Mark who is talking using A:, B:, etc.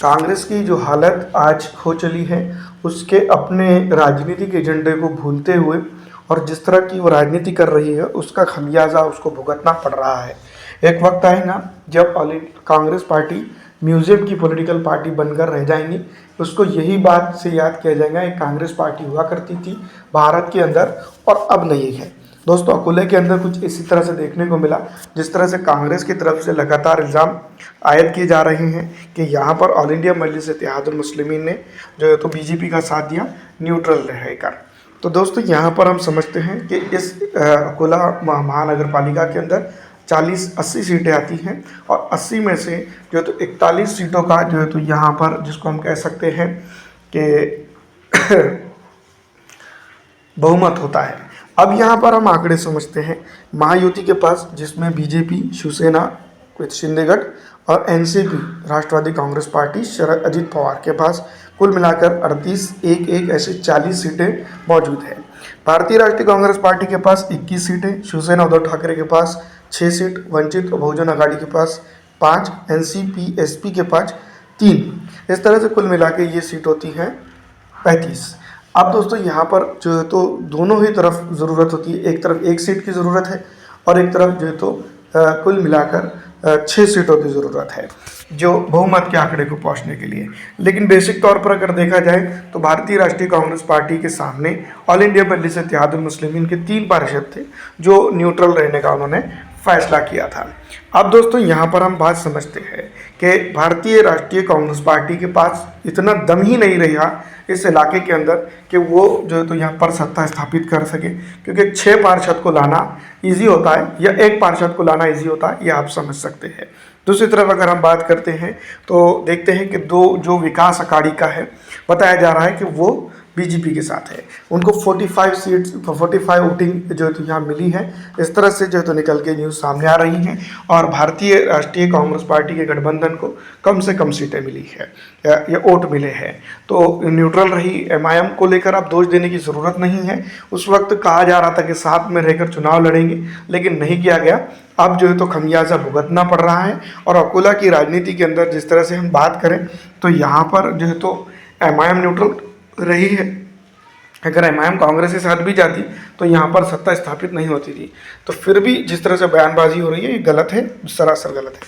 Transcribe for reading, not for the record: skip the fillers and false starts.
A: कांग्रेस की जो हालत आज हो चली है उसके अपने राजनीतिक एजेंडे को भूलते हुए और जिस तरह की वो राजनीति कर रही है उसका खमियाजा उसको भुगतना पड़ रहा है। एक वक्त आएगा जब कांग्रेस पार्टी म्यूजियम की पॉलिटिकल पार्टी बनकर रह जाएंगी। उसको यही बात से याद किया जाएगा, एक कांग्रेस पार्टी हुआ करती थी भारत के अंदर और अब नहीं है। दोस्तों, अकोले के अंदर कुछ इसी तरह से देखने को मिला, जिस तरह से कांग्रेस की तरफ से लगातार इल्ज़ाम आयद किए जा रहे हैं कि यहाँ पर ऑल इंडिया मजलिस इत्तेहादुल मुस्लिमीन ने जो है तो बीजेपी का साथ दिया न्यूट्रल रहकर। तो दोस्तों, यहाँ पर हम समझते हैं कि इस अकोला महानगर पालिका के अंदर 40-80 सीटें आती हैं और 80 में से जो है तो 41 सीटों का जो है तो यहाँ पर जिसको हम कह सकते हैं कि बहुमत होता है। अब यहाँ पर हम आंकड़े समझते हैं। महायुति के पास, जिसमें बीजेपी, शिवसेना विद शिंदेगढ़ और एनसीपी राष्ट्रवादी कांग्रेस पार्टी शरद अजीत पवार के पास कुल मिलाकर 38-1-1 ऐसे 40 सीटें मौजूद हैं। भारतीय राष्ट्रीय कांग्रेस पार्टी के पास 21 सीटें, शिवसेना उद्धव ठाकरे के पास 6 सीट, वंचित बहुजन अघाड़ी के पास 5, एनसीपी एसपी के पास 3। इस तरह से कुल मिला के ये सीट होती है 35। अब दोस्तों, यहाँ पर जो है तो दोनों ही तरफ ज़रूरत होती है। एक तरफ 1 सीट की ज़रूरत है और एक तरफ जो है तो कुल मिलाकर 6 सीटों की ज़रूरत है जो बहुमत के आंकड़े को पहुँचने के लिए। लेकिन बेसिक तौर पर अगर देखा जाए तो भारतीय राष्ट्रीय कांग्रेस पार्टी के सामने ऑल इंडिया मजलिस इत्तेहादुल मुस्लिमीन के 3 पार्षद थे जो न्यूट्रल रहने का उन्होंने फैसला किया था। अब दोस्तों, यहाँ पर हम बात समझते हैं कि भारतीय राष्ट्रीय कांग्रेस पार्टी के पास इतना दम ही नहीं रहा इस इलाके के अंदर कि वो जो है तो यहाँ पर सत्ता स्थापित कर सके, क्योंकि 6 पार्षद को लाना इजी होता है या 1 पार्षद को लाना इजी होता है, ये आप समझ सकते हैं। दूसरी तरफ अगर हम बात करते हैं तो देखते हैं कि जो विकास अघाड़ी का है, बताया जा रहा है कि वो बीजेपी के साथ है। उनको 45 वोटिंग जो है तो यहाँ मिली है। इस तरह से जो है तो निकल के न्यूज़ सामने आ रही हैं और भारतीय राष्ट्रीय कांग्रेस पार्टी के गठबंधन को कम से कम सीटें मिली है या वोट मिले हैं। तो न्यूट्रल रही। एमआईएम को लेकर अब दोष देने की ज़रूरत नहीं है। उस वक्त कहा जा रहा था कि साथ में रहकर चुनाव लड़ेंगे, लेकिन नहीं किया गया। अब जो है तो खमियाजा भुगतना पड़ रहा है। और अकोला की राजनीति के अंदर जिस तरह से हम बात करें तो यहाँ पर जो है तो एमआईएम न्यूट्रल रही है। अगर एमआईएम कांग्रेस के साथ भी जाती तो यहाँ पर सत्ता स्थापित नहीं होती थी। तो फिर भी जिस तरह से बयानबाजी हो रही है ये गलत है, सरासर गलत है।